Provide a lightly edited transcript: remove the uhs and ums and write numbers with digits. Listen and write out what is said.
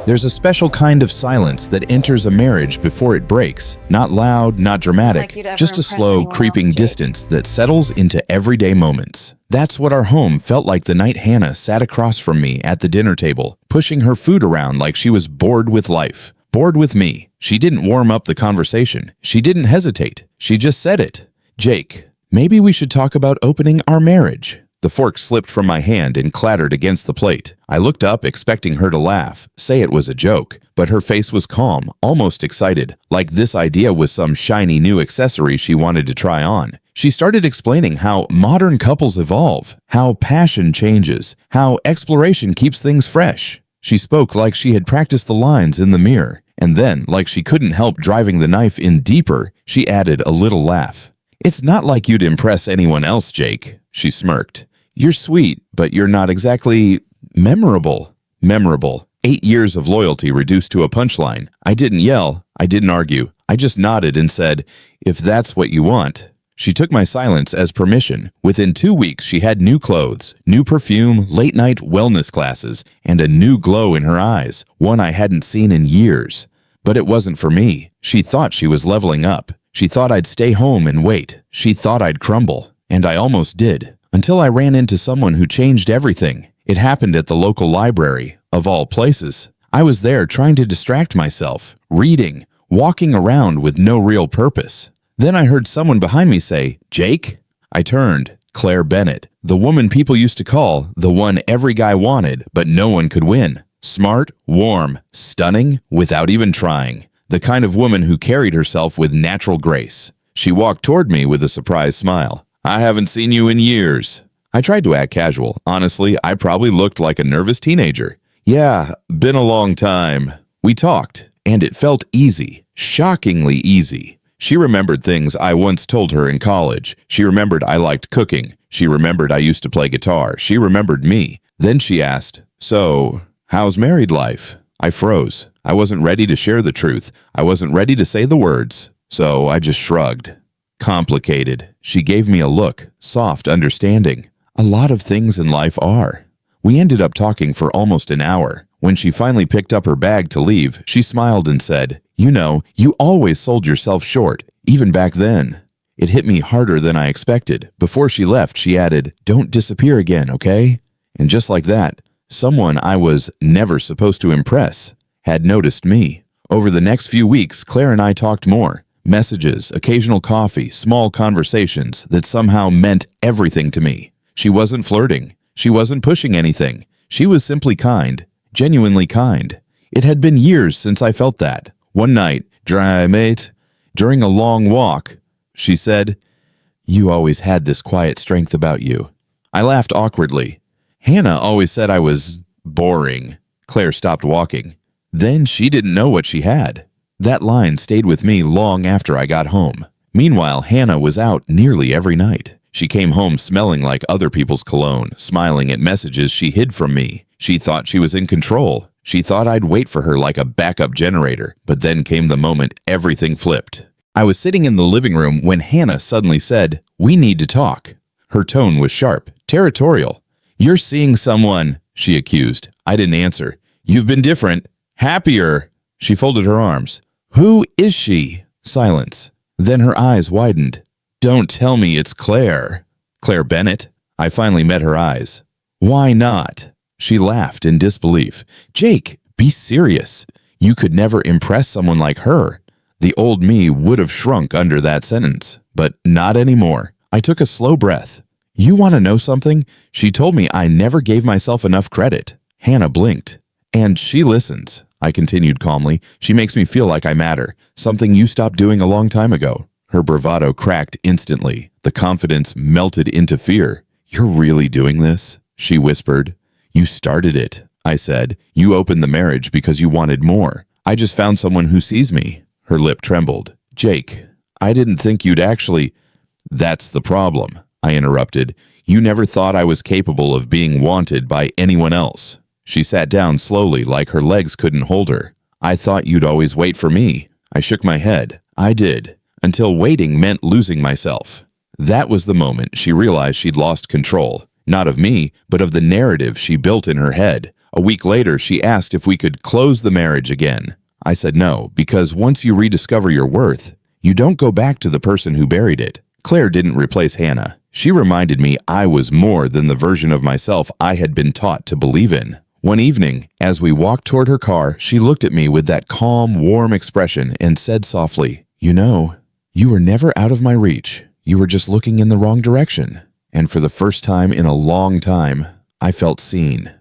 There's a special kind of silence that enters a marriage before it breaks. Not loud, not dramatic, just a slow, creeping distance that settles into everyday moments. That's what our home felt like the night Hannah sat across from me at the dinner table, pushing her food around like she was bored with life. Bored with me. She didn't warm up the conversation. She didn't hesitate. She just said it. "Jake, maybe we should talk about opening our marriage." The fork slipped from my hand and clattered against the plate. I looked up, expecting her to laugh, say it was a joke, but her face was calm, almost excited, like this idea was some shiny new accessory she wanted to try on. She started explaining how modern couples evolve, how passion changes, how exploration keeps things fresh. She spoke like she had practiced the lines in the mirror, and then, like she couldn't help driving the knife in deeper, she added a little laugh. "It's not like you'd impress anyone else, Jake," she smirked. "You're sweet, but you're not exactly memorable." Memorable. 8 years of loyalty reduced to a punchline. I didn't yell. I didn't argue. I just nodded and said, "If that's what you want." She took my silence as permission. Within 2 weeks, she had new clothes, new perfume, late-night wellness classes, and a new glow in her eyes, one I hadn't seen in years. But it wasn't for me. She thought she was leveling up. She thought I'd stay home and wait. She thought I'd crumble. And I almost did. Until I ran into someone who changed everything. It happened at the local library, of all places. I was there trying to distract myself, reading, walking around with no real purpose. Then I heard someone behind me say, "Jake?" I turned. Claire Bennett, the woman people used to call the one every guy wanted, but no one could win. Smart, warm, stunning, without even trying. The kind of woman who carried herself with natural grace. She walked toward me with a surprised smile. "I haven't seen you in years." I tried to act casual. Honestly, I probably looked like a nervous teenager. "Yeah, been a long time." We talked, and it felt easy, shockingly easy. She remembered things I once told her in college. She remembered I liked cooking. She remembered I used to play guitar. She remembered me. Then she asked, "So, how's married life?" I froze. I wasn't ready to share the truth. I wasn't ready to say the words. So I just shrugged. "Complicated." She gave me a look, soft, understanding. A lot of things in life are. We ended up talking for almost an hour. When she finally picked up her bag to leave, she smiled and said, "You know, you always sold yourself short, even back then." It hit me harder than I expected. Before she left, she added, "Don't disappear again, okay?" And just like that, someone I was never supposed to impress had noticed me. Over the next few weeks, Claire and I talked more. Messages, occasional coffee, small conversations that somehow meant everything to me. She wasn't flirting. She wasn't pushing anything. She was simply kind, genuinely kind. It had been years since I felt that. One night, dry mate, during a long walk, she said, "You always had this quiet strength about you." I laughed awkwardly. "Hannah always said I was boring." Claire stopped walking. Then she didn't know what she had. That line stayed with me long after I got home. Meanwhile, Hannah was out nearly every night. She came home smelling like other people's cologne, smiling at messages she hid from me. She thought she was in control. She thought I'd wait for her like a backup generator. But then came the moment everything flipped. I was sitting in the living room when Hannah suddenly said, "We need to talk." Her tone was sharp, territorial. "You're seeing someone," she accused. I didn't answer. "You've been different, happier." She folded her arms. "Who is she?" Silence. Then her eyes widened. "Don't tell me it's Claire." "Claire Bennett?" I finally met her eyes. "Why not?" She laughed in disbelief. "Jake, be serious. You could never impress someone like her." The old me would have shrunk under that sentence, but not anymore. I took a slow breath. "You want to know something?" She told me I never gave myself enough credit. Hannah blinked. "And she listens," I continued calmly. "She makes me feel like I matter, something you stopped doing a long time ago." Her bravado cracked instantly. The confidence melted into fear. "You're really doing this?" she whispered. "You started it," I said. "You opened the marriage because you wanted more. I just found someone who sees me." Her lip trembled. "Jake, I didn't think you'd actually—" "That's the problem," I interrupted. "You never thought I was capable of being wanted by anyone else." She sat down slowly, like her legs couldn't hold her. "I thought you'd always wait for me." I shook my head. I did, until waiting meant losing myself. That was the moment she realized she'd lost control, not of me, but of the narrative she built in her head. A week later, she asked if we could close the marriage again. I said no, because once you rediscover your worth, you don't go back to the person who buried it. Claire didn't replace Hannah. She reminded me I was more than the version of myself I had been taught to believe in. One evening, as we walked toward her car, she looked at me with that calm, warm expression and said softly, "You know, you were never out of my reach. You were just looking in the wrong direction." And for the first time in a long time, I felt seen.